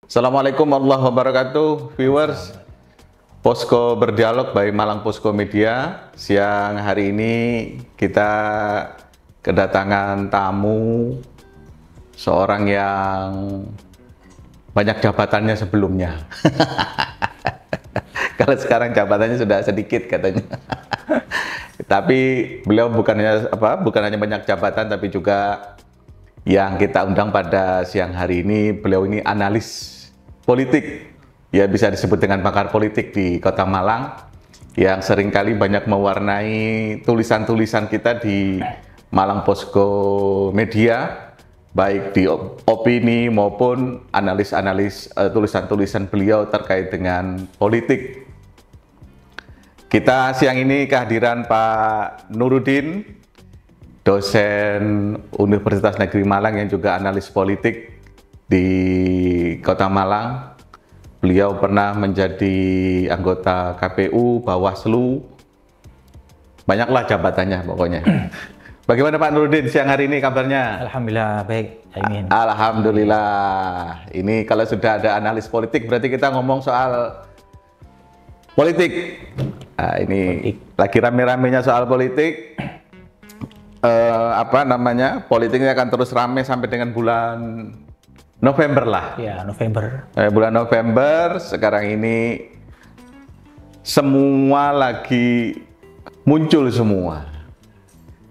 Assalamualaikum warahmatullahi wabarakatuh, viewers Posko Berdialog by Malang Posko Media. Siang hari ini kita kedatangan tamu, seorang yang banyak jabatannya sebelumnya. Kalau sekarang jabatannya sudah sedikit katanya. Tapi beliau bukan hanya banyak jabatan, tapi juga yang kita undang pada siang hari ini, beliau ini analis politik, ya bisa disebut dengan pakar politik di Kota Malang, yang seringkali banyak mewarnai tulisan-tulisan kita di Malang Posko Media, baik di opini maupun analis-analis tulisan-tulisan beliau terkait dengan politik. Kita siang ini kehadiran Pak Nurudin, dosen Universitas Negeri Malang yang juga analis politik di Kota Malang. Beliau pernah menjadi anggota KPU, Bawaslu, banyaklah jabatannya pokoknya. Bagaimana Pak Nurudin siang hari ini kabarnya? Alhamdulillah baik, Amin. Alhamdulillah. Ini kalau sudah ada analis politik berarti kita ngomong soal politik. Nah, ini lagi rame-ramenya soal politik. Politiknya akan terus rame sampai dengan bulan November lah. Ya, November. Bulan November sekarang ini semua lagi muncul semua.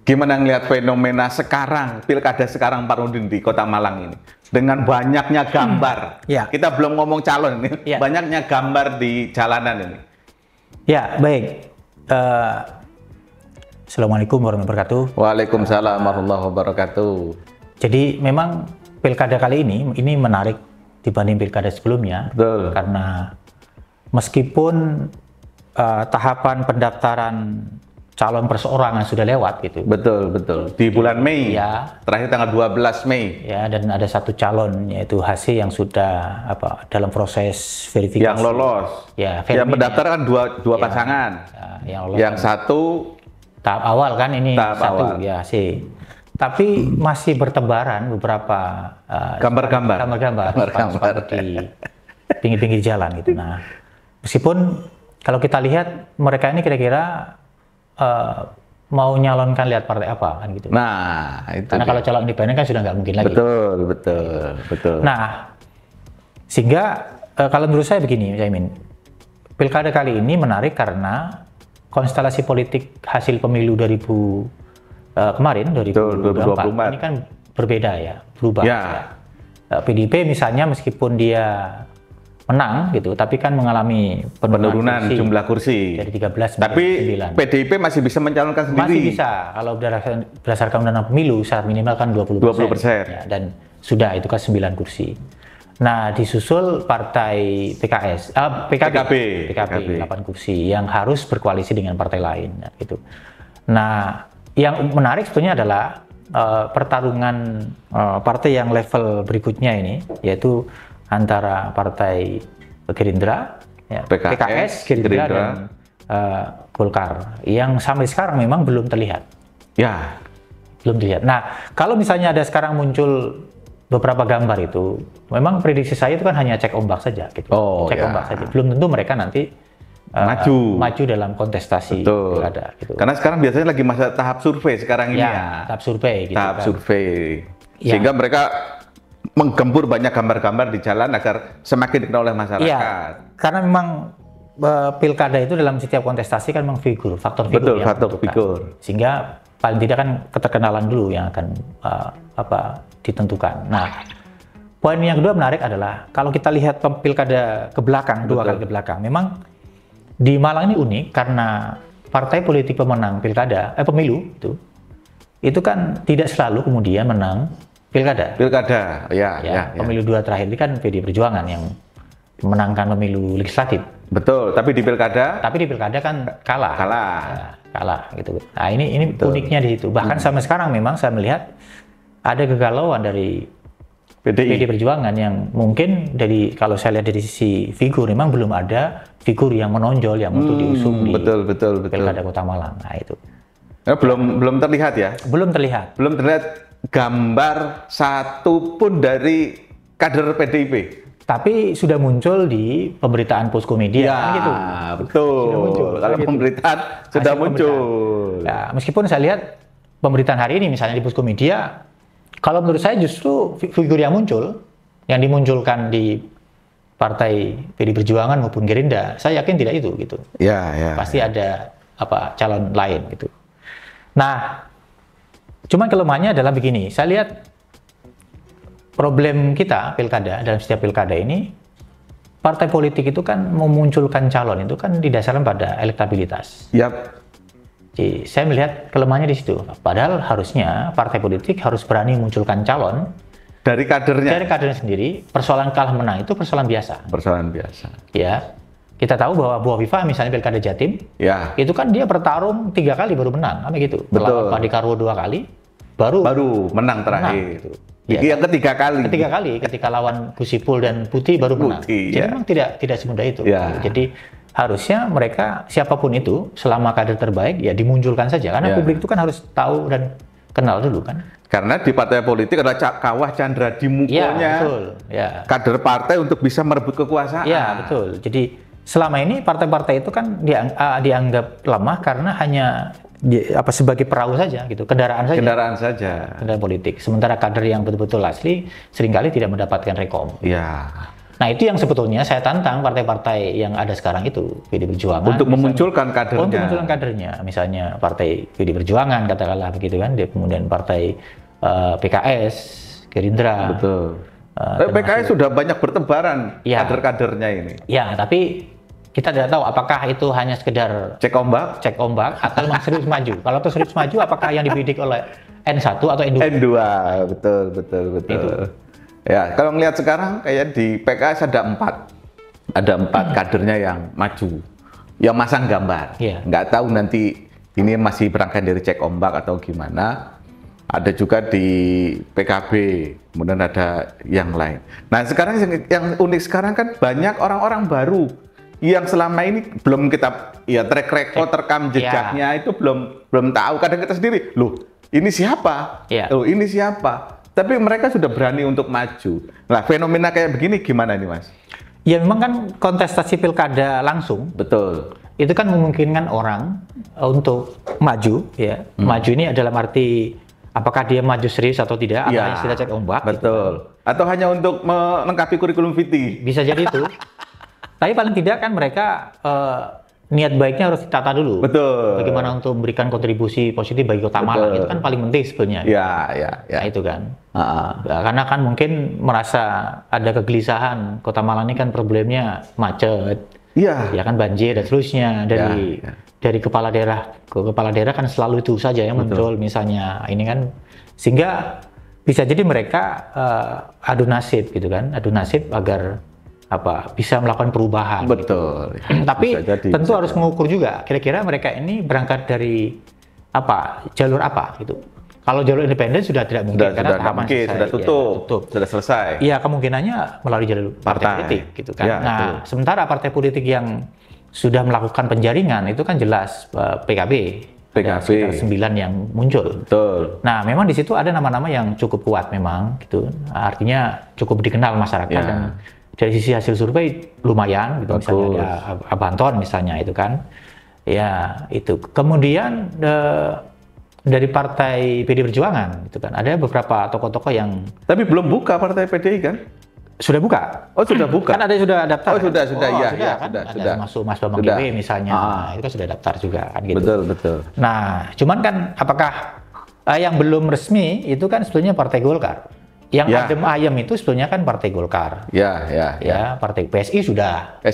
Gimana ngelihat fenomena sekarang, pilkada sekarang Pak Nurudin di Kota Malang ini? Dengan banyaknya gambar. Ya. Kita belum ngomong calon ini, ya. Banyaknya gambar di jalanan ini. Ya, baik. Assalamualaikum warahmatullahi wabarakatuh. Waalaikumsalam warahmatullahi wabarakatuh. Jadi memang pilkada kali ini menarik dibanding pilkada sebelumnya. Betul. Karena meskipun tahapan pendaftaran calon perseorangan sudah lewat gitu. Betul. Di bulan Mei. Ya. Terakhir tanggal 12 Mei. Ya, dan ada satu calon yaitu HC yang sudah dalam proses verifikasi. Yang lolos. Ya, yang mendaftar kan dua pasangan. Ya, yang lolos. Yang satu tahap awal kan ini tahap satu awal. ya sih. Tapi masih bertebaran beberapa gambar-gambar di pinggir-pinggir jalan gitu. Nah, meskipun kalau kita lihat mereka ini kira-kira mau nyalonkan lihat partai apa kan gitu. Nah, itu. Karena kalau calon independen kan sudah nggak mungkin lagi. Betul. Nah, sehingga kalau menurut saya begini, Caimin, pilkada kali ini menarik karena konstelasi politik hasil pemilu 2024 ini kan berbeda ya, berubah. Ya. PDIP misalnya meskipun dia menang gitu, tapi kan mengalami penurunan jumlah kursi dari 13 tapi 9. PDIP masih bisa mencalonkan sendiri. Masih bisa kalau berdasarkan undang-undang pemilu syarat minimal kan 20%. Ya, dan sudah itu kan 9 kursi. Nah, disusul partai PKB 8 kursi yang harus berkoalisi dengan partai lain gitu. Nah, yang menarik sebetulnya adalah pertarungan partai yang level berikutnya ini, yaitu antara partai Gerindra, ya, PKS, Gerindra dan Golkar, yang sampai sekarang memang belum terlihat. Ya, belum terlihat. Nah, kalau misalnya ada sekarang muncul beberapa gambar itu, memang prediksi saya itu kan hanya cek ombak saja gitu. Cek ombak saja. Belum tentu mereka nanti maju dalam kontestasi pilkada gitu. Karena sekarang biasanya lagi masa tahap survei sekarang ini ya. Tahap survei gitu. Tahap survei. Sehingga mereka menggembur banyak gambar-gambar di jalan agar semakin dikenal oleh masyarakat. Ya, karena memang pilkada itu dalam setiap kontestasi kan memang faktor figur. Betul, faktor figur. Sehingga paling tidak kan keterkenalan dulu yang akan ditentukan. Nah, poin yang kedua menarik adalah kalau kita lihat pilkada ke belakang, 2 kali ke belakang, memang di Malang ini unik karena partai politik pemenang pemilu itu kan tidak selalu kemudian menang pilkada. Pemilu 2 terakhir ini kan PDI Perjuangan yang memenangkan pemilu legislatif. Betul, tapi di pilkada kan kalah gitu. Nah, ini uniknya di situ. Bahkan sampai sekarang memang saya melihat ada kegalauan dari PDI Perjuangan yang mungkin kalau saya lihat dari sisi figur memang belum ada figur yang menonjol yang untuk diusung di pilkada Kota Malang. Nah, itu. Belum terlihat ya? Belum terlihat gambar satu pun dari kader PDIP. tapi sudah muncul di pemberitaan Posko Media, ya, kan gitu. Betul. Sudah muncul. Kalau gitu. pemberitaan sudah muncul. Ya, meskipun saya lihat pemberitaan hari ini misalnya di Posko Media, kalau menurut saya justru figur yang muncul, yang dimunculkan di Partai PD Perjuangan maupun Gerindra, saya yakin tidak itu gitu. Ya. Pasti ada calon lain gitu. Nah, cuman kelemahannya adalah begini, saya lihat problem kita pilkada, dalam setiap pilkada ini, partai politik itu kan memunculkan calon itu kan didasarkan pada elektabilitas. Yap. Jadi saya melihat kelemahannya di situ. Padahal harusnya partai politik harus berani memunculkan calon dari kadernya. Dari kadernya sendiri. Persoalan kalah menang itu persoalan biasa. Persoalan biasa. Ya, kita tahu bahwa Bu Hovifah misalnya pilkada Jatim, ya, itu kan dia bertarung 3 kali baru menang, apa gitu. Betul. Pak Dekarwo 2 kali, baru menang terakhir. Menang, gitu. Yang ketiga kali. Ketiga kali, ketika lawan Gusipul dan Putih baru menang. Jadi memang tidak semudah itu. Ya. Jadi harusnya mereka siapapun itu selama kader terbaik ya dimunculkan saja, karena publik itu kan harus tahu dan kenal dulu kan. Karena di partai politik ada kawah candra di mukanya. Ya, betul. Ya. Kader partai untuk bisa merebut kekuasaan. Ya, betul. Jadi selama ini partai-partai itu kan dianggap lemah karena hanya sebagai perahu saja gitu, kendaraan saja politik. Sementara kader yang betul-betul asli seringkali tidak mendapatkan rekom. Ya. Nah, itu yang sebetulnya saya tantang partai-partai yang ada sekarang itu, PD Perjuangan untuk memunculkan kadernya. Untuk memunculkan kadernya, misalnya partai PD Perjuangan katakanlah begitu kan, kemudian partai PKS, Gerindra. Betul. PKS sudah banyak bertebaran kader-kadernya ini. Ya, tapi kita tidak tahu apakah itu hanya sekedar cek ombak atau memang serius maju. Kalau itu serius maju, apakah yang dibidik oleh N1 atau N2? N2, betul. Itu. Ya, kalau ngelihat sekarang kayak di PKS ada 4 kadernya yang maju, yang masang gambar. Nggak tahu nanti ini masih berangkat dari cek ombak atau gimana. Ada juga di PKB, kemudian ada yang lain. Nah, sekarang yang unik sekarang kan banyak orang-orang baru yang selama ini belum kita track record rekam jejaknya itu belum tahu. Kadang kita sendiri, loh ini siapa? Loh ini siapa? Tapi mereka sudah berani untuk maju. Nah, fenomena kayak begini gimana nih, Mas? Ya memang kan kontestasi pilkada langsung. Betul. Itu kan memungkinkan orang untuk maju, ya. Maju ini dalam arti apakah dia maju serius atau tidak, atau hanya sudah cek ombak. Betul. Gitu. Atau hanya untuk melengkapi kurikulum vitae. Bisa jadi itu. Tapi paling tidak kan mereka niat baiknya harus ditata dulu. Betul. Bagaimana untuk memberikan kontribusi positif bagi Kota Malang, itu kan paling penting sebenarnya. Ya. Nah, itu kan. Karena kan mungkin merasa ada kegelisahan, Kota Malang ini kan problemnya macet. Iya. Ya kan banjir dan seterusnya. Dari kepala daerah ke kepala daerah kan selalu itu saja yang muncul misalnya. Ini kan sehingga bisa jadi mereka adu nasib gitu kan. Adu nasib agar bisa melakukan perubahan. Betul. Gitu. Tapi tentu harus mengukur juga kira-kira mereka ini berangkat dari jalur apa gitu. Kalau jalur independen sudah tidak mungkin karena tahapan sudah tutup, sudah selesai. Iya, kemungkinannya melalui jalur partai politik gitu kan. Nah, sementara partai politik yang sudah melakukan penjaringan itu kan jelas PKB. Sekitar 9 yang muncul. Betul. Nah, memang di situ ada nama-nama yang cukup kuat memang gitu. Artinya cukup dikenal masyarakat dan dari sisi hasil survei lumayan gitu. Misalnya ada Abanton misalnya itu kan. Ya, itu. Kemudian dari partai PD Perjuangan itu kan ada beberapa tokoh-tokoh yang belum buka partai PDI kan? Sudah buka. Oh, sudah buka. Kan ada sudah daftar. Oh, sudah. Ada masuk Mas Bambang Dewi misalnya. Itu kan sudah daftar juga kan gitu. Betul. Nah, cuman kan apakah yang belum resmi itu kan sebetulnya Partai Golkar. Yang adem ayam itu sebetulnya kan Partai Golkar. Ya. Partai PSI sudah.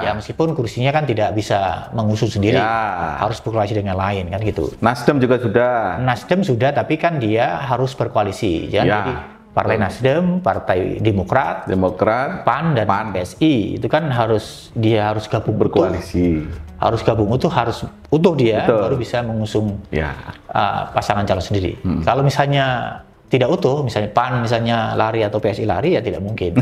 Ya, meskipun kursinya kan tidak bisa mengusung sendiri. Harus berkoalisi dengan lain kan gitu. Nasdem juga sudah. Nasdem sudah, tapi kan dia harus berkoalisi. Jadi Partai Nasdem, Partai Demokrat, PAN dan PSI itu kan harus gabung berkoalisi. Harus gabung harus utuh dia baru bisa mengusung pasangan calon sendiri. Kalau misalnya tidak utuh, misalnya PAN misalnya lari atau PSI lari ya tidak mungkin.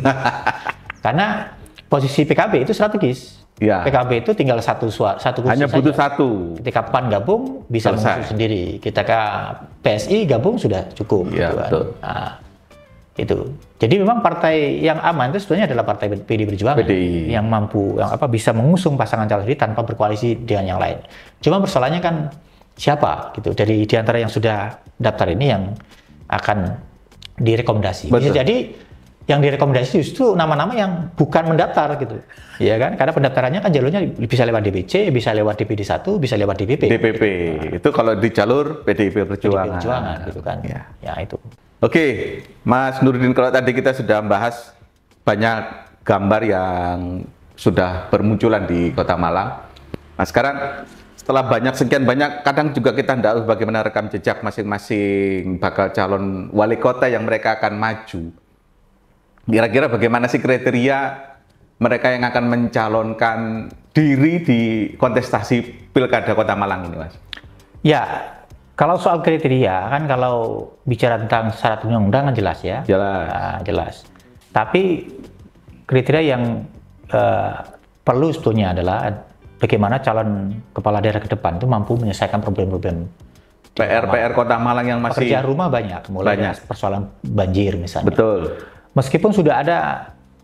Karena posisi PKB itu strategis. PKB itu tinggal satu kursi hanya butuh saja. satu. Ketika PAN gabung bisa mengusung sendiri. Ketika PSI gabung sudah cukup. Iya, gitu kan. betul. Nah, Itu. Jadi memang partai yang aman itu sebenarnya adalah partai PDI Perjuangan yang mampu bisa mengusung pasangan calon sendiri tanpa berkoalisi dengan yang lain. Cuma persoalannya kan siapa gitu dari diantara yang sudah daftar ini yang akan direkomendasi. Bisa jadi yang direkomendasi justru nama-nama yang bukan mendaftar gitu. Ya kan? Karena pendaftarannya kan jalurnya bisa lewat DPC, bisa lewat DPD 1, bisa lewat DPP. DPP. Itu kalau di jalur PDIP Perjuangan. Gitu kan. Ya itu. Oke, Mas Nurdin, kalau tadi kita sudah membahas banyak gambar yang sudah bermunculan di Kota Malang. Nah, sekarang setelah sekian banyak, kadang juga kita tidak tahu bagaimana rekam jejak masing-masing bakal calon wali kota yang mereka akan maju. Kira-kira bagaimana sih kriteria mereka yang akan mencalonkan diri di kontestasi Pilkada Kota Malang ini, Mas? Ya, kalau soal kriteria kan kalau bicara tentang syarat undang-undang kan jelas ya. Jelas. Tapi kriteria yang perlu sebetulnya adalah bagaimana calon kepala daerah ke depan itu mampu menyelesaikan problem-problem PR Kota Malang yang masih pekerjaan rumah banyak, mulai dari persoalan banjir misalnya. Betul. Meskipun sudah ada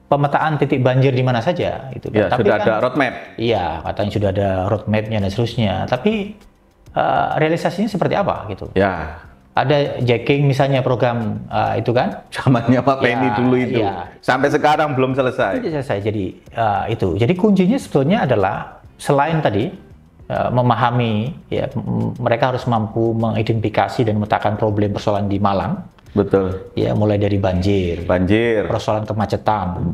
pemetaan titik banjir di mana saja, itu. Ya, tapi sudah kan, ada roadmap. Iya, katanya sudah ada roadmapnya dan seterusnya. Tapi realisasinya seperti apa gitu? Ya. Ada jacking misalnya program itu kan? Zamannya Pak Penny dulu itu. Ya. Sampai sekarang belum selesai. Tidak selesai. Jadi itu. Jadi kuncinya sebetulnya adalah selain tadi memahami, ya mereka harus mampu mengidentifikasi dan memetakan problem persoalan di Malang. Betul. Ya, mulai dari banjir, persoalan kemacetan,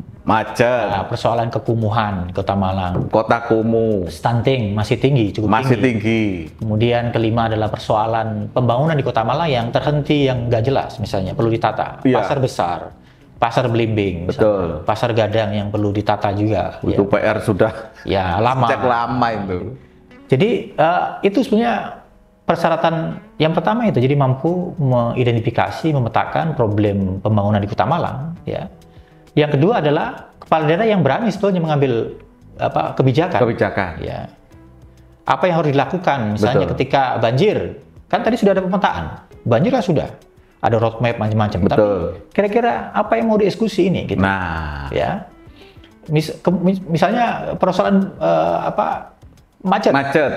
persoalan kekumuhan Kota Malang, kota kumuh, stunting masih tinggi, masih tinggi. Kemudian kelima adalah persoalan pembangunan di Kota Malang yang terhenti, yang nggak jelas, misalnya perlu ditata. Pasar besar, pasar Belimbing, betul. Pasar Gadang yang perlu ditata juga. Itu ya. PR sudah. Ya lama. Cek lama itu. Jadi itu sebenarnya persyaratan yang pertama itu, jadi mampu mengidentifikasi, memetakan problem pembangunan di Kota Malang. Ya. Yang kedua adalah kepala daerah yang berani sebetulnya mengambil kebijakan. Ya. Apa yang harus dilakukan? Misalnya ketika banjir, kan tadi sudah ada pemetaan. Banjir kan sudah ada roadmap macam-macam. Tapi kira-kira apa yang mau dieksekusi ini? Gitu. Nah, ya. Misalnya persoalan macet.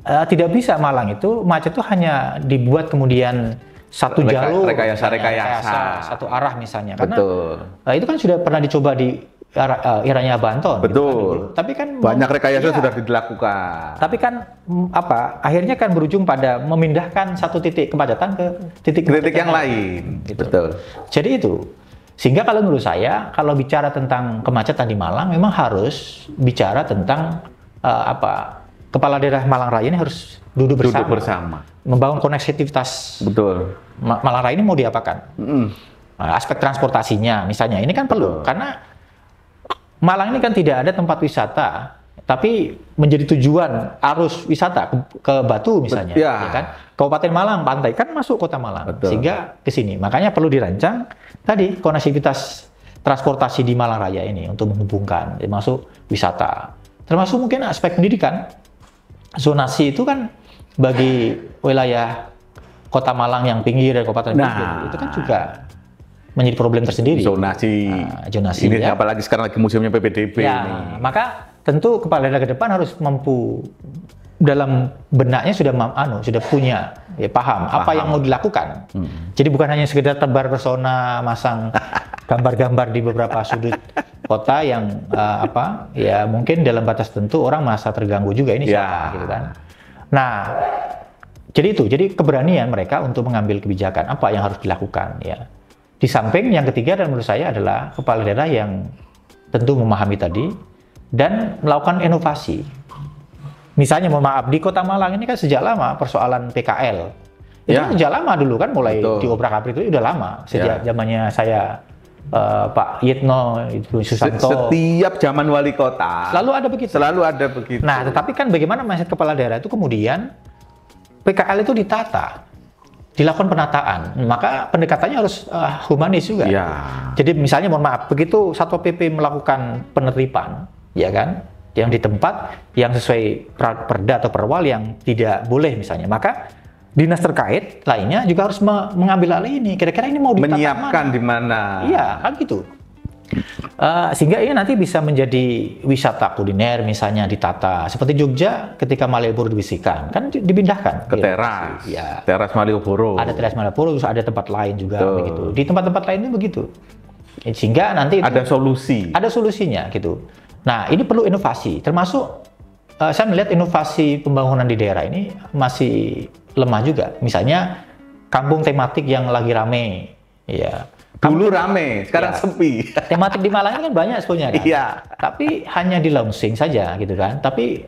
Tidak bisa Malang itu macet itu hanya dibuat kemudian satu jalur rekayasa satu arah misalnya, karena itu kan sudah pernah dicoba di eranya Banton. Betul. Gitu. Tapi kan banyak rekayasa sudah dilakukan. Tapi kan akhirnya kan berujung pada memindahkan satu titik kemacetan ke titik yang lain. Gitu. Betul. Jadi itu. Sehingga kalau menurut saya, kalau bicara tentang kemacetan di Malang, memang harus bicara tentang kepala daerah Malang Raya ini harus duduk bersama. Membangun konektivitas. Betul. Malang Raya ini mau diapakan? Aspek transportasinya misalnya, ini kan perlu. Karena Malang ini kan tidak ada tempat wisata, tapi menjadi tujuan arus wisata ke Batu misalnya. Ya kan? Kabupaten Malang, pantai, kan masuk Kota Malang. Sehingga ke sini. Makanya perlu dirancang tadi konektivitas transportasi di Malang Raya ini untuk menghubungkan, termasuk wisata. Termasuk mungkin aspek pendidikan. Zonasi itu kan bagi wilayah Kota Malang yang pinggir dan kabupaten pinggir itu kan juga menjadi problem tersendiri. Zonasi ini ya. Apalagi sekarang lagi musimnya PPDB ini. Maka tentu kepala daerah ke depan harus mampu dalam benaknya sudah punya paham apa yang mau dilakukan. Jadi bukan hanya sekedar tebar pesona, masang gambar-gambar di beberapa sudut kota yang ya mungkin dalam batas tentu orang merasa terganggu juga ini siapa gitu kan. Nah, jadi keberanian mereka untuk mengambil kebijakan apa yang harus dilakukan ya. Di samping yang ketiga dan menurut saya adalah kepala daerah yang tentu memahami tadi dan melakukan inovasi. Misalnya mohon maaf di Kota Malang ini kan sejak lama persoalan PKL. Itu sejak lama dulu kan mulai diobrak-abrik itu udah lama sejak zamannya saya Pak Yitno, Susanto. Setiap zaman wali kota selalu ada begitu. Nah, tetapi kan bagaimana mindset kepala daerah itu kemudian PKL itu ditata, dilakukan penataan, maka pendekatannya harus humanis juga. Ya. Jadi misalnya mohon maaf, begitu Satpol PP melakukan penertiban, ya kan, yang di tempat yang sesuai perda atau perwal yang tidak boleh misalnya, maka dinas terkait lainnya juga harus mengambil alih ini. Kira-kira ini mau ditata menyiapkan di mana? Iya, kan gitu. Sehingga ini nanti bisa menjadi wisata kuliner misalnya ditata seperti Jogja ketika Malioboro dibersihkan kan dipindahkan ke teras, ya. Teras Malioboro. Ada teras Malioboro, terus ada tempat lain juga begitu. Di tempat-tempat lain itu begitu. Sehingga nanti ada solusi. Ada solusinya gitu. Nah, ini perlu inovasi. Termasuk saya melihat inovasi pembangunan di daerah ini masih lemah juga. Misalnya kampung tematik yang lagi rame, ya. Dulu rame, sekarang sepi. Tematik di Malang ini kan banyak sebetulnya kan. Iya. Tapi hanya di launching saja gitu kan. Tapi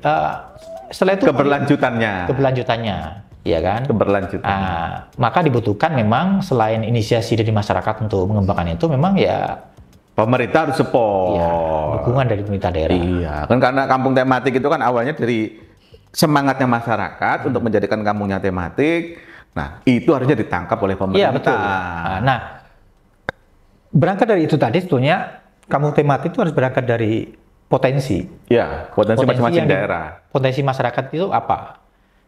setelah itu keberlanjutannya, ya kan. Keberlanjutan. Maka dibutuhkan memang selain inisiasi dari masyarakat untuk mengembangkan itu, memang ya pemerintah harus support. Iya, dukungan dari pemerintah daerah. Iya, kan karena kampung tematik itu kan awalnya dari semangatnya masyarakat untuk menjadikan kampungnya tematik. Nah, itu harusnya ditangkap oleh pemerintah. Iya, betul. Nah, berangkat dari itu tadi sebetulnya kampung tematik itu harus berangkat dari potensi. Ya, potensi masing-masing daerah. Potensi masyarakat itu apa?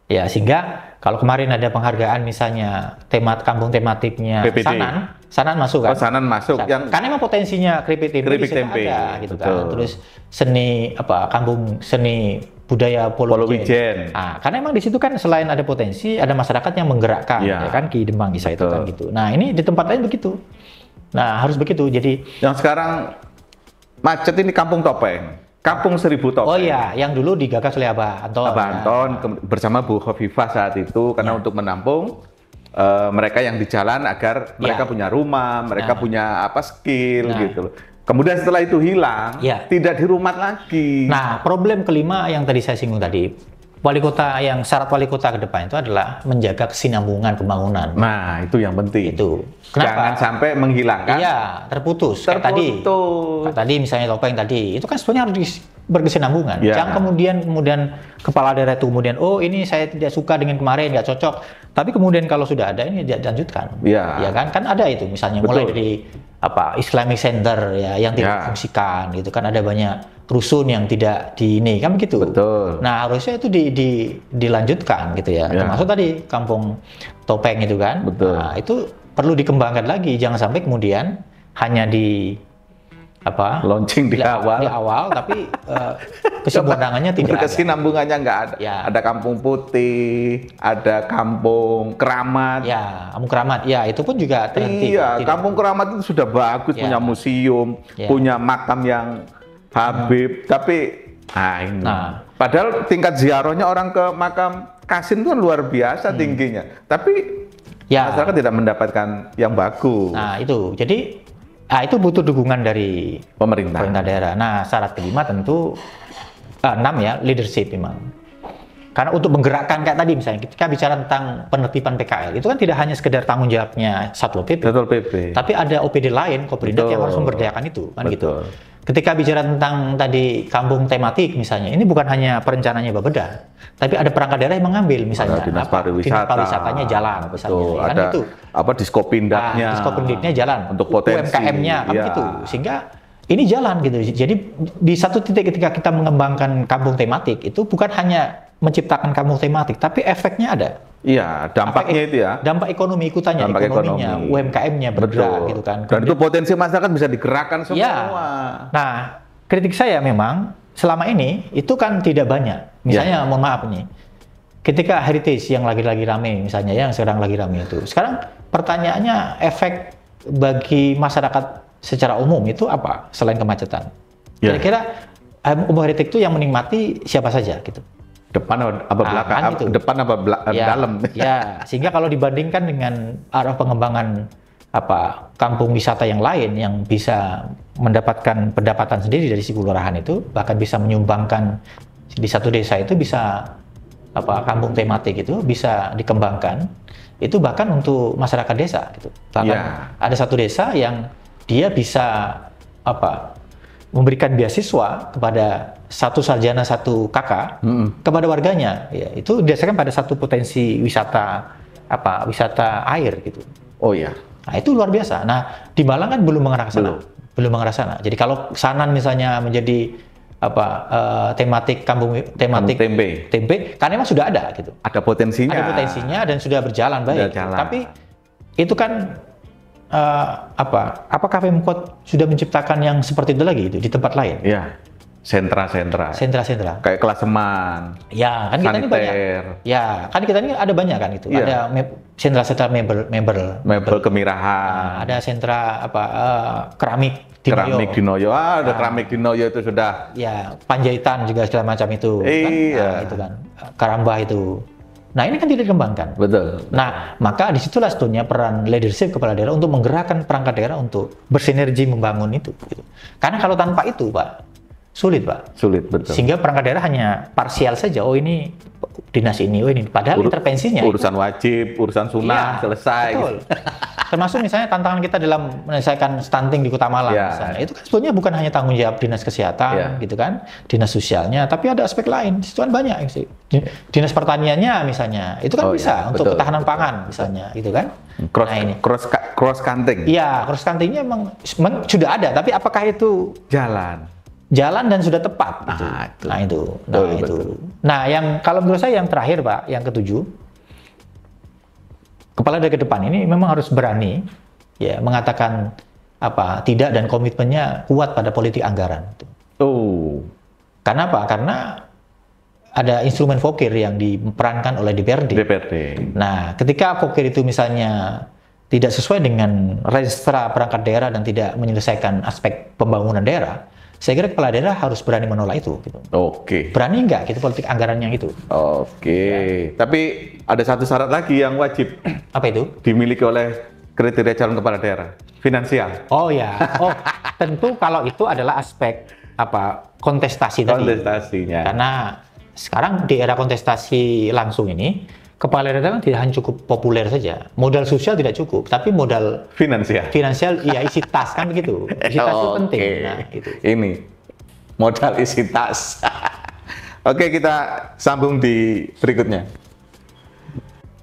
Ya, sehingga kalau kemarin ada penghargaan misalnya kampung tematiknya PPT. Sanan masuk kan? Oh, Sanan masuk. Karena memang potensinya keripik tempe ada gitu kan. Terus seni kampung seni budaya Polowijen. Karena memang di situ kan selain ada potensi, ada masyarakat yang menggerakkan, ya kan Ki Demang Isa itu kan gitu. Nah, ini di tempat lain begitu. Nah, harus begitu. Jadi yang sekarang macet ini Kampung Topeng. Kampung Seribu Topeng. Oh iya, yang dulu digagas oleh Abah Anton. Bersama Bu Khofifah saat itu karena untuk menampung mereka yang di jalan agar mereka punya rumah, mereka punya skill gitu. Kemudian setelah itu hilang, tidak dirumat lagi. Nah, problem kelima yang tadi saya singgung tadi, syarat wali kota ke depan itu adalah menjaga kesinambungan pembangunan. Nah, itu yang penting. Itu. Kenapa? Jangan sampai menghilangkan. Iya, terputus. Kayak tadi misalnya Topeng tadi, itu kan sebenarnya harus berkesinambungan. Jangan kemudian kepala daerah itu kemudian, oh ini saya tidak suka dengan kemarin, nggak cocok. Tapi kemudian kalau sudah ada ini dilanjutkan. Ya kan ada itu misalnya mulai dari Islamic Center ya yang tidak fungsikan gitu kan, ada banyak rusun yang tidak kan begitu. Betul. Nah, harusnya itu dilanjutkan gitu ya. Termasuk tadi Kampung Topeng itu kan. Betul. Nah, itu perlu dikembangkan lagi, jangan sampai kemudian hanya launching di awal tapi kesinambungannya tidak ada. Kesinambungannya nggak ada. Ada Kampung Putih, ada Kampung Keramat. Ya, Kampung Keramat. Ya, itu pun juga terhenti. Iya, Kampung Keramat itu sudah bagus, punya museum, punya makam yang Habib, tapi ini. Padahal tingkat ziarahnya orang ke makam Kasim itu kan luar biasa tingginya. Tapi masyarakat tidak mendapatkan yang bagus. Nah, itu. Jadi itu butuh dukungan dari pemerintah daerah. Nah, syarat kelima tentu 6 ya, leadership memang. Karena untuk menggerakkan kayak tadi misalnya ketika bicara tentang penertiban PKL itu kan tidak hanya sekedar tanggung jawabnya Satpol PP. Tapi ada OPD lain, Koprindak yang harus memberdayakan itu kan gitu. Ketika bicara tentang tadi kampung tematik misalnya, ini bukan hanya perencanaannya Bapeda, tapi ada perangkat daerah yang mengambil misalnya dinas pariwisatanya jalan misalnya, kan ada itu. Diskopindaknya. Diskopindaknya jalan untuk potensi UMKM-nya kan gitu. Sehingga ini jalan gitu. Jadi di satu titik ketika kita mengembangkan kampung tematik itu bukan hanya menciptakan kampung tematik, tapi efeknya ada. Iya, dampaknya itu ya. Dampak ekonomi ikutannya, ekonominya, UMKM-nya bergerak gitu kan. Dan itu potensi masyarakat bisa digerakkan semua. Ya. Nah, kritik saya memang selama ini itu kan tidak banyak. Misalnya, mohon maaf nih, ketika heritage yang lagi-lagi rame, misalnya yang sekarang lagi rame itu, sekarang pertanyaannya efek bagi masyarakat secara umum itu apa selain kemacetan? Kira-kira umum heritage itu yang menikmati siapa saja gitu? Depan apa belakang, gitu. Depan apa dalam. Ya, sehingga kalau dibandingkan dengan arah pengembangan kampung wisata yang lain yang bisa mendapatkan pendapatan sendiri dari si kelurahan itu, bahkan bisa menyumbangkan di satu desa itu bisa kampung tematik itu bisa dikembangkan, itu bahkan untuk masyarakat desa gitu. Bahkan ada satu desa yang dia bisa memberikan beasiswa kepada satu sarjana satu kakak kepada warganya, ya itu didasarkan pada satu potensi wisata air gitu. Oh iya. Nah itu luar biasa. Nah di Malang kan belum mengarah ke sana. Belum mengarah sana. Jadi kalau Sanan misalnya menjadi tematik tematik tempe karena memang sudah ada gitu. Ada potensinya dan sudah berjalan baik. Tapi itu kan apakah Pemkot sudah menciptakan yang seperti itu lagi itu di tempat lain? Ya. Sentra-sentra. Kayak Klaseman. Ya, kan kita ini banyak. Ya, kan kita ini ada banyak kan itu. Ya. Ada sentra-sentra mebel kemirahan. Ada sentra keramik di Noyo. Ada keramik di Noyo itu sudah. Ya, Panjaitan juga segala macam itu. Iya. Kan? Itu kan. Karambah itu. Nah, ini kan tidak dikembangkan. Betul. Nah, maka disitulah sebetulnya peran leadership kepala daerah untuk menggerakkan perangkat daerah untuk bersinergi membangun itu. Gitu. Karena kalau tanpa itu, Pak, sulit, Pak. Sulit, betul. Sehingga perangkat daerah hanya parsial saja. Oh, ini dinas ini, oh ini. Padahal intervensinya urusan wajib, urusan sunnah, selesai. Betul. Termasuk misalnya tantangan kita dalam menyelesaikan stunting di Kota Malang misalnya. Itu kan sebetulnya bukan hanya tanggung jawab dinas kesehatan gitu kan, dinas sosialnya, tapi ada aspek lain. Itu kan banyak sih. Dinas pertaniannya misalnya. Itu kan bisa untuk ketahanan pangan misalnya, gitu kan. Cross cutting. Iya, cross cuttingnya memang sudah ada, tapi apakah itu jalan dan sudah tepat gitu. Itu. Nah, yang kalau menurut saya yang terakhir, Pak, yang ketujuh, kepala daerah ke depan ini memang harus berani ya mengatakan tidak dan komitmennya kuat pada politik anggaran. Karena apa? Karena ada instrumen vokir yang diperankan oleh DPRD. Nah, ketika vokir itu misalnya tidak sesuai dengan restra perangkat daerah dan tidak menyelesaikan aspek pembangunan daerah, saya kira kepala daerah harus berani menolak itu. Gitu. Berani nggak gitu politik anggaran yang itu? Tapi ada satu syarat lagi yang wajib. Apa itu? Dimiliki oleh kriteria calon kepala daerah. Finansial. Tentu kalau itu adalah aspek kontestasinya. Karena sekarang di era kontestasi langsung ini, kepala daerah tidak hanya cukup populer saja, modal sosial tidak cukup, tapi modal finansial, iya isi tas kan begitu. Isi tas itu penting. Nah, gitu. Ini modal isi tas. Oke, kita sambung di berikutnya.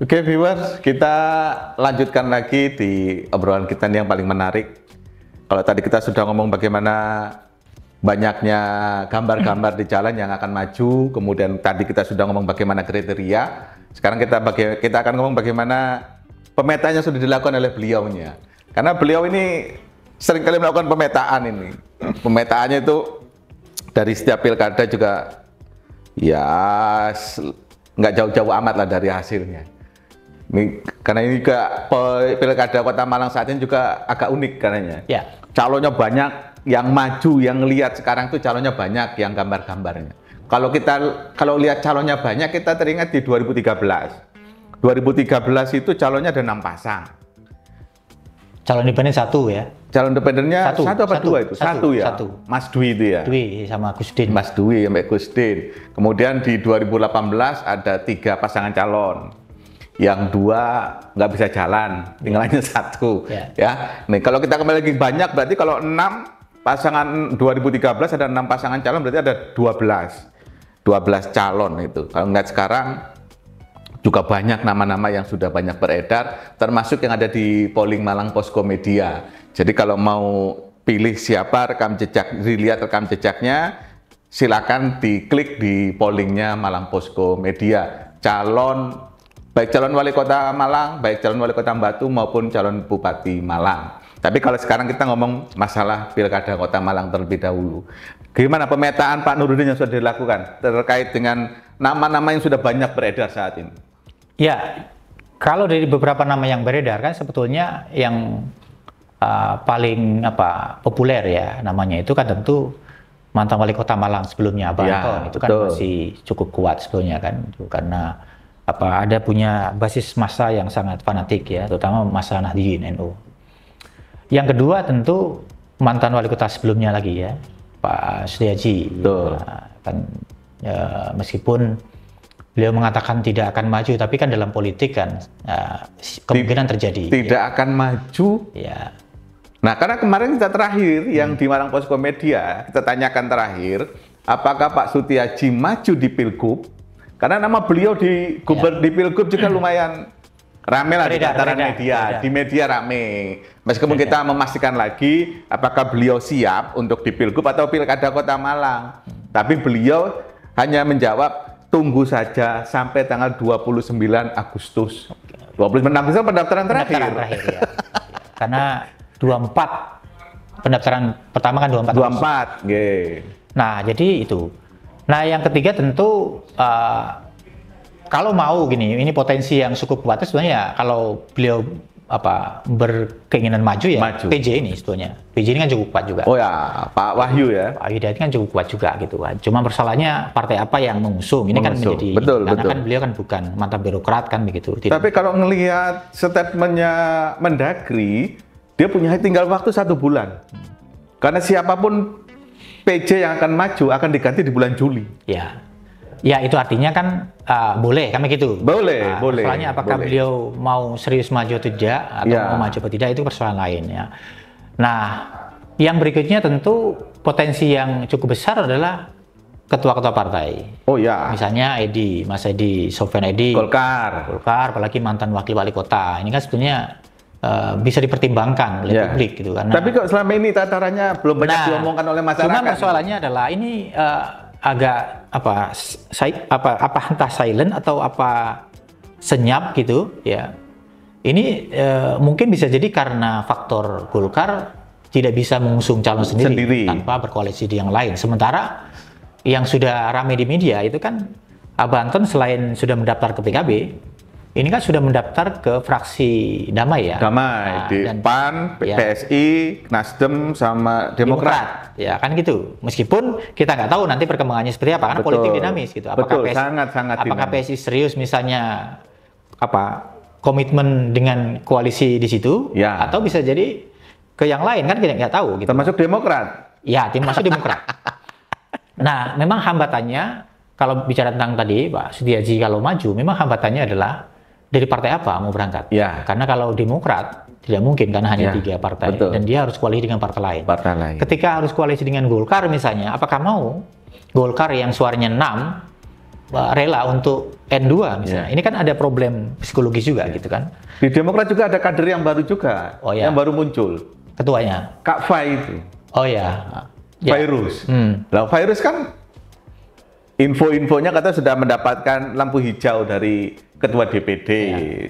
Oke, viewers, kita lanjutkan lagi di obrolan kita yang paling menarik. Kalau tadi kita sudah ngomong bagaimana banyaknya gambar-gambar di jalan yang akan maju, kemudian tadi kita sudah ngomong bagaimana kriteria. Sekarang kita akan ngomong bagaimana pemetaannya sudah dilakukan oleh beliaunya. Karena beliau ini seringkali melakukan pemetaan ini. Pemetaannya itu dari setiap pilkada juga ya nggak jauh-jauh amat lah dari hasilnya. Karena ini juga pilkada Kota Malang saat ini juga agak unik karenanya. Calonnya banyak, yang maju, yang lihat sekarang tuh calonnya banyak, yang gambar-gambarnya. Kalau lihat calonnya banyak, kita teringat di 2013. 2013 itu calonnya ada 6 pasang. Calon independen satu ya? Calon independennya satu apa dua itu? Satu ya? Mas Dwi itu ya? Dwi sama Gusdin. Mas Dwi sampai Gusdin. Kemudian di 2018 ada 3 pasangan calon. Yang 2 nggak bisa jalan, tinggal hanya 1. Ya. Nih, kalau kita kembali lagi banyak, berarti kalau 6 pasangan 2013 ada 6 pasangan calon, berarti ada 12 calon itu. Kalau ngeliat sekarang juga banyak nama-nama yang sudah banyak beredar, termasuk yang ada di polling Malang Posko Media. Jadi kalau mau pilih siapa dilihat rekam jejaknya, silakan diklik di pollingnya Malang Posko Media. Baik calon wali kota Malang, baik calon wali kota Batu maupun calon bupati Malang. Tapi kalau sekarang kita ngomong masalah pilkada Kota Malang terlebih dahulu. Gimana pemetaan Pak Nurudin yang sudah dilakukan terkait dengan nama-nama yang sudah banyak beredar saat ini? Ya, kalau dari beberapa nama yang beredar kan sebetulnya yang paling populer ya namanya itu kan tentu mantan wali kota Malang sebelumnya Abang Anton itu kan masih cukup kuat sebetulnya kan karena ada punya basis massa yang sangat fanatik ya, terutama massa Nahdliyin NU. Yang kedua tentu mantan wali kota sebelumnya lagi ya, Pak Setiaji. Kan meskipun beliau mengatakan tidak akan maju, tapi kan dalam politik kan kemungkinan terjadi. Tidak akan maju. Ya. Nah, karena kemarin kita terakhir yang di Malang Posko Media kita tanyakan terakhir, apakah Pak Setiaji maju di Pilgub? Karena nama beliau di Pilgub juga lumayan rame lah di antara media. Di media rame. Meskipun kita memastikan lagi apakah beliau siap untuk di Pilgub atau Pilkada Kota Malang. Tapi beliau hanya menjawab tunggu saja sampai tanggal 29 Agustus. 29 Agustus pendaftaran terakhir. Pendaftaran terakhir ya. Karena 24 pendaftaran pertama kan 24. 24, nggih. Nah, jadi itu. Nah, yang ketiga tentu kalau mau gini, ini potensi yang cukup kuat sebenarnya kalau beliau berkeinginan maju ya PJ ini sebetulnya. PJ ini kan cukup kuat juga. Oh ya, Pak Wahyu ya. Pak Hidayat kan cukup kuat juga gitu kan. Cuma persoalannya partai apa yang mengusung. Ini kan menjadi karena kan beliau kan bukan mantan birokrat kan begitu. Tapi kalau ngelihat statementnya Mendagri, dia punya tinggal waktu 1 bulan. Karena siapapun PJ yang akan maju akan diganti di bulan Juli. Ya itu artinya kan boleh kan begitu. Boleh. Persoalannya apakah beliau mau serius maju atau tidak atau mau maju atau tidak itu persoalan lain ya. Nah, yang berikutnya tentu potensi yang cukup besar adalah ketua-ketua partai. Oh ya. Misalnya Mas Edi, Sofyan Edi. Golkar, apalagi mantan wakil wali kota. Ini kan sebetulnya bisa dipertimbangkan oleh publik gitu karena. Tapi kok selama ini tatarannya belum banyak diomongkan oleh masyarakat. Cuma persoalannya adalah ini agak entah silent atau senyap gitu ya. Ini mungkin bisa jadi karena faktor Golkar tidak bisa mengusung calon sendiri tanpa berkoalisi di yang lain. Sementara yang sudah ramai di media itu kan Abah Anton selain sudah mendaftar ke PKB, ini kan sudah mendaftar ke fraksi Damai ya. Di PAN, PSI, Nasdem, sama Demokrat. Ya kan gitu. Meskipun kita nggak tahu nanti perkembangannya seperti apa, karena politik dinamis gitu. Apakah PSI serius misalnya komitmen dengan koalisi di situ, atau bisa jadi ke yang lain kan kita nggak tahu. Gitu. Termasuk Demokrat. Ya, termasuk Demokrat. Nah, memang hambatannya kalau bicara tentang tadi Pak Sutiaji kalau maju, memang hambatannya adalah dari partai apa mau berangkat? Karena kalau Demokrat tidak mungkin karena hanya 3 partai dan dia harus koalisi dengan partai lain. Ketika harus koalisi dengan Golkar misalnya, apakah mau Golkar yang suaranya 6 rela untuk N2 misalnya? Ini kan ada problem psikologis juga gitu kan. Di Demokrat juga ada kader yang baru juga, yang baru muncul. Ketuanya? Kak Fai itu. Oh ya. Virus. Lah Virus kan info-infonya katanya sudah mendapatkan lampu hijau dari ketua DPD,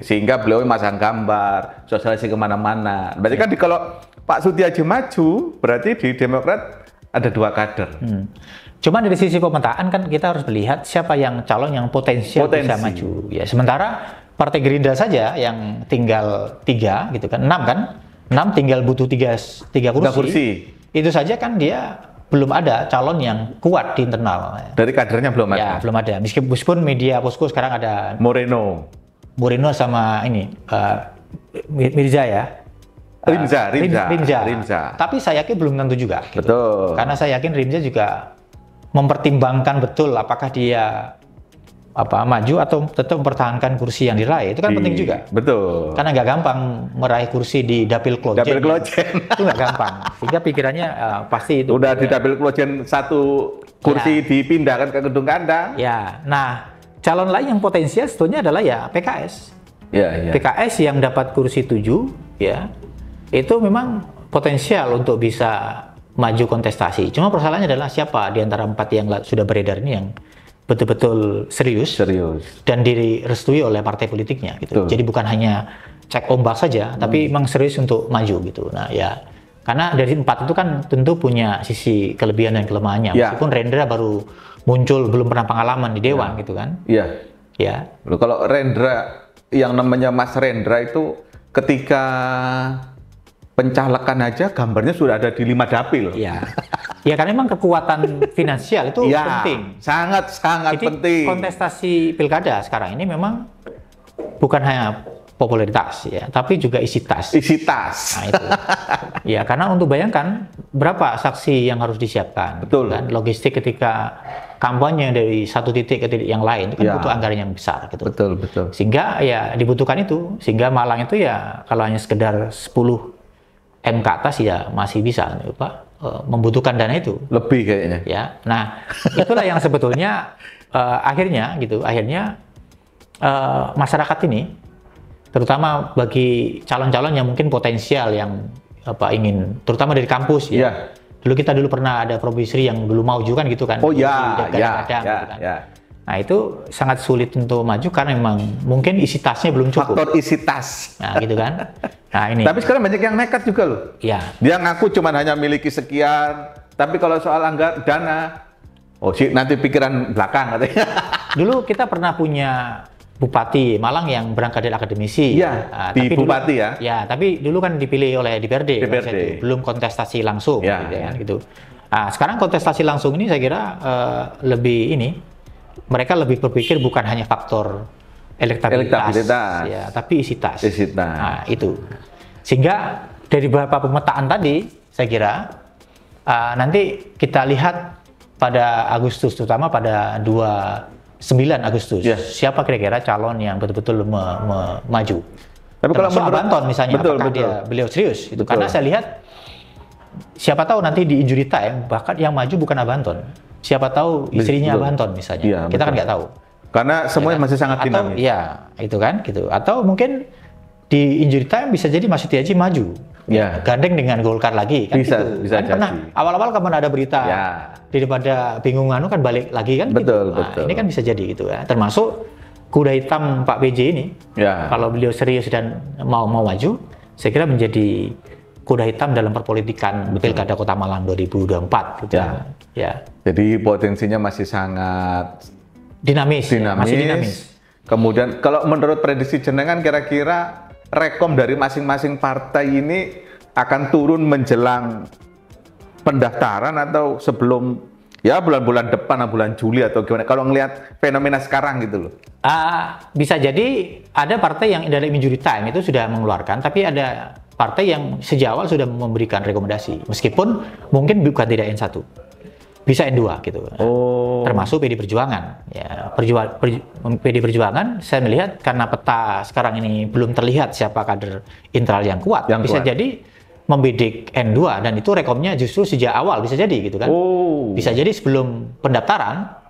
sehingga beliau masang gambar, sosialisasi kemana-mana. Berarti kan kalau Pak Sutiaji maju, berarti di Demokrat ada 2 kader. Cuma dari sisi pemetaan kan kita harus melihat siapa yang calon yang potensial bisa maju. Ya sementara Partai Gerindra saja yang tinggal 3 gitu kan, 6 kan, 6 tinggal butuh 3 kursi. Itu saja kan dia belum ada calon yang kuat di internal. Dari kadernya belum ada? Ya, belum ada. Meskipun media Posko sekarang ada Moreno sama ini Mirza ya. Rimza. Tapi saya yakin belum tentu juga. Gitu. Betul. Karena saya yakin Rimza juga mempertimbangkan betul apakah dia maju atau tetap mempertahankan kursi yang diraih. Itu kan penting juga. Betul. Karena nggak gampang meraih kursi di Dapil Klojen. Itu nggak gampang. Sehingga pikirannya pasti itu. Udah di Dapil Klojen 1 kursi dipindahkan ke gedung kandang. Ya. Nah, calon lain yang potensial sebetulnya adalah PKS. PKS yang dapat kursi 7 ya. Itu memang potensial untuk bisa maju kontestasi. Cuma persoalannya adalah siapa di antara 4 yang sudah beredar ini yang betul-betul serius dan direstui oleh partai politiknya gitu. Jadi bukan hanya cek ombak saja, tapi memang serius untuk maju gitu. Nah ya, karena dari 4 itu kan tentu punya sisi kelebihan dan kelemahannya. Meskipun Rendra baru muncul, belum pernah pengalaman di Dewan gitu kan. Iya. Loh, kalau Rendra, yang namanya Mas Rendra itu ketika pencalekan aja gambarnya sudah ada di 5 dapil. Ya karena memang kekuatan finansial itu penting. Sangat penting. Kontestasi pilkada sekarang ini memang bukan hanya popularitas ya, tapi juga isi tas. Nah itu. Ya karena untuk bayangkan berapa saksi yang harus disiapkan. Betul. Kan logistik ketika kampanye dari satu titik ke titik yang lain itu kan butuh anggaran yang besar gitu. Betul. Sehingga ya dibutuhkan itu. Sehingga Malang itu ya kalau hanya sekedar 10 M ke atas ya masih bisa Pak membutuhkan dana itu lebih kayaknya ya. Nah itulah yang sebetulnya akhirnya masyarakat ini terutama bagi calon-calon yang mungkin potensial yang ingin terutama dari kampus ya Dulu kita pernah ada Prof. Yusri yang dulu maju kan gitu kan. Oh ya, ya, gitu kan. ya. Nah itu sangat sulit untuk maju karena memang mungkin isi tasnya belum cukup. Faktor isi tas. Nah gitu kan. Nah ini. Tapi sekarang banyak yang nekat juga loh. Iya. Dia ngaku cuma hanya miliki sekian, tapi kalau soal dana, oh sih nanti pikiran belakang katanya. Dulu kita pernah punya Bupati Malang yang berangkat dari akademisi. Iya, di tapi Bupati dulu, ya. Ya, tapi dulu kan dipilih oleh DPRD. DPRD. Belum kontestasi langsung. Ya, gitu, kan, gitu. Nah, sekarang kontestasi langsung ini saya kira lebih ini. Mereka lebih berpikir bukan hanya faktor elektabilitas. Ya, tapi isi tas. Nah, itu. Sehingga dari beberapa pemetaan tadi, saya kira nanti kita lihat pada Agustus, terutama pada 9 Agustus, siapa kira-kira calon yang betul-betul maju. Tapi kalau Abanton misalnya, apakah beliau serius? Itu karena saya lihat, siapa tahu nanti di injury time, bahkan yang maju bukan Abanton. Siapa tahu istrinya Abanton misalnya, ya, kita kan nggak tahu. Karena semuanya masih sangat dinamis. Iya, itu kan, gitu. Atau mungkin di injury time bisa jadi Mas Setiaji maju, gandeng dengan Golkar lagi, kan bisa, gitu. Bisa kan pernah awal-awal kapan ada berita, daripada bingung kan balik lagi kan. Betul, gitu. Nah, ini kan bisa jadi gitu ya. Termasuk kuda hitam Pak PJ ini, kalau beliau serius dan mau maju, saya kira menjadi kuda hitam dalam perpolitikan Pilkada Kota Malang 2024 gitu. Ya. Jadi potensinya masih sangat dinamis. Masih dinamis. Kemudian kalau menurut prediksi jenengan kira-kira rekom dari masing-masing partai ini akan turun menjelang pendaftaran atau sebelum ya bulan-bulan depan atau bulan Juli atau gimana? Kalau ngelihat fenomena sekarang gitu loh. Bisa jadi ada partai yang dalam injury time itu sudah mengeluarkan, tapi ada partai yang sejak awal sudah memberikan rekomendasi, meskipun mungkin bukan tidak N1, bisa N2 gitu. Termasuk PD Perjuangan. Ya, PD Perjuangan saya melihat karena peta sekarang ini belum terlihat siapa kader internal yang kuat, bisa jadi membidik N2 dan itu rekomnya justru sejak awal bisa jadi gitu kan. Bisa jadi sebelum pendaftaran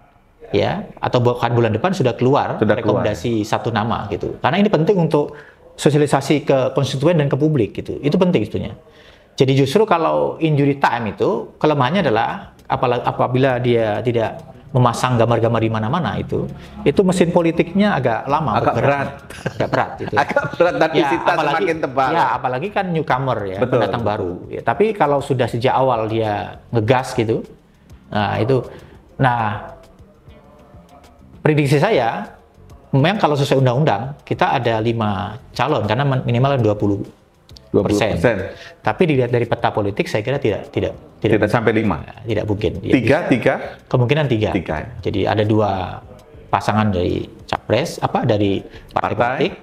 ya atau bahkan bulan depan sudah keluar rekomendasi satu nama gitu. Karena ini penting untuk sosialisasi ke konstituen dan ke publik gitu. Itu penting sebetulnya. Jadi justru kalau injury time itu kelemahannya adalah apabila dia tidak memasang gambar-gambar di mana-mana itu mesin politiknya agak lama, agak berat gitu. Agak berat dan isi tas semakin tebal. Ya, apalagi kan newcomer ya, pendatang baru. Ya, tapi kalau sudah sejak awal dia ngegas gitu, prediksi saya memang kalau sesuai undang-undang kita ada 5 calon karena minimal 20%. Tapi dilihat dari peta politik saya kira tidak sampai 5. Tidak mungkin. Tiga? Kemungkinan 3. Jadi ada 2 pasangan dari capres dari partai politik.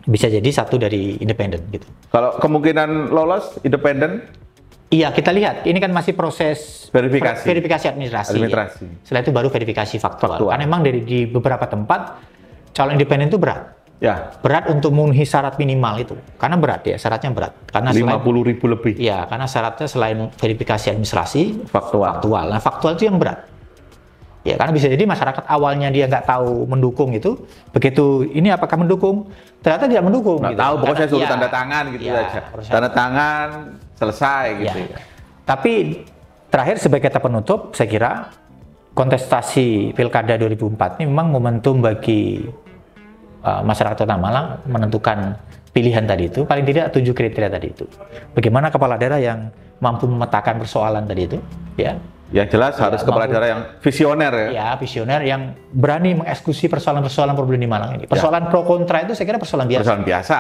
Bisa jadi 1 dari independen gitu. Kalau kemungkinan lolos independen? Iya, kita lihat. Ini kan masih proses verifikasi administrasi. Ya. Setelah itu baru verifikasi faktual. Karena memang di beberapa tempat calon independen itu berat. Ya. Berat untuk memenuhi syarat minimal itu. Karena berat ya, syaratnya berat. Karena 50.000 lebih. Iya, karena syaratnya selain verifikasi administrasi, faktual. Nah, faktual itu yang berat. Ya, karena bisa jadi masyarakat awalnya dia nggak tahu mendukung itu, begitu ini apakah mendukung, ternyata tidak mendukung. Nggak tahu, pokoknya saya suruh tanda tangan gitu aja. Tanda tangan, selesai gitu. Ya. Tapi terakhir sebagai kata penutup, saya kira kontestasi Pilkada 2004 ini memang momentum bagi masyarakat Kota Malang menentukan pilihan tadi itu, paling tidak 7 kriteria tadi itu. Bagaimana kepala daerah yang mampu memetakan persoalan tadi itu, ya. Yang jelas harus kepala daerah yang visioner ya. Ya, visioner yang berani mengeksekusi persoalan-persoalan problem di Malang ini. Persoalan pro kontra itu saya kira persoalan biasa. Persoalan biasa.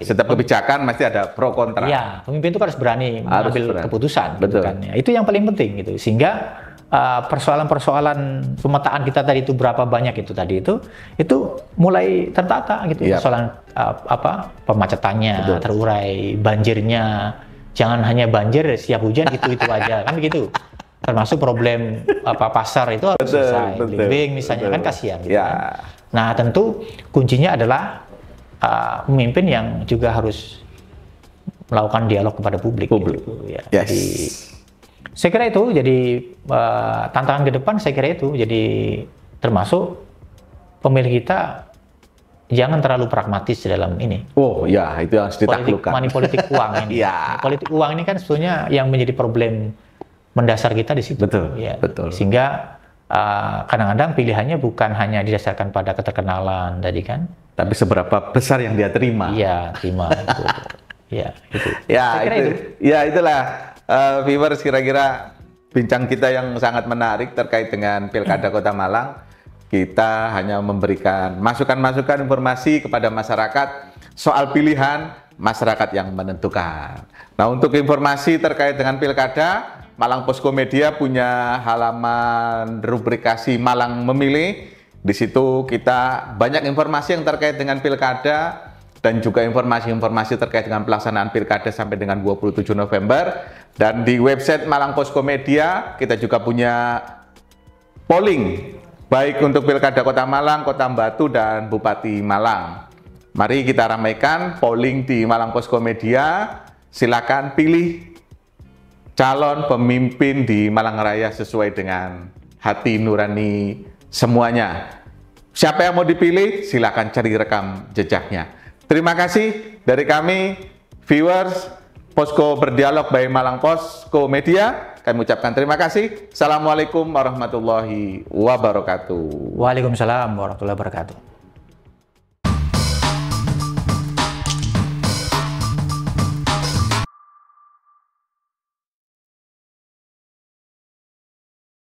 Gitu. Setiap kebijakan masih ada pro kontra. Ya, pemimpin itu harus berani mengambil keputusan. Betul. Gitu kan, ya. Itu yang paling penting gitu. Sehingga persoalan-persoalan pemetaan kita tadi itu berapa banyak itu mulai tertata gitu. Persoalan pemacetannya terurai, banjirnya jangan hanya banjir setiap hujan itu aja kan begitu. Termasuk problem pasar itu harus selesai. Blimbing misalnya kan kasihan gitu. Kan. Nah, tentu kuncinya adalah pemimpin yang juga harus melakukan dialog kepada publik. Gitu, ya. Jadi saya kira itu jadi tantangan ke depan, saya kira itu jadi termasuk pemilih kita jangan terlalu pragmatis dalam ini. Oh ya, itu harus ditaklukkan. Politik uang ini. Politik uang ini kan sebetulnya yang menjadi problem mendasar kita di situ. Betul, ya. betul. Sehingga kadang-kadang pilihannya bukan hanya didasarkan pada keterkenalan tadi kan, tapi seberapa besar yang dia terima. Iya, terima itu. Ya, itu. Ya, ya itulah viewers, kira-kira bincang kita yang sangat menarik terkait dengan Pilkada Kota Malang. Kita hanya memberikan masukan-masukan informasi kepada masyarakat soal pilihan, masyarakat yang menentukan. Nah, untuk informasi terkait dengan Pilkada, Malang Posko Media punya halaman rubrikasi Malang Memilih. Di situ kita banyak informasi yang terkait dengan Pilkada dan juga informasi-informasi terkait dengan pelaksanaan Pilkada sampai dengan 27 November. Dan di website Malang Posko Media kita juga punya polling baik untuk Pilkada Kota Malang, Kota Batu, dan Bupati Malang. Mari kita ramaikan polling di Malang Posko Media. Silakan pilih calon pemimpin di Malang Raya sesuai dengan hati nurani semuanya. Siapa yang mau dipilih, silakan cari rekam jejaknya. Terima kasih dari kami, viewers Posko Berdialog by Malang Posko Media. Kami ucapkan terima kasih. Assalamualaikum warahmatullahi wabarakatuh. Waalaikumsalam warahmatullahi wabarakatuh.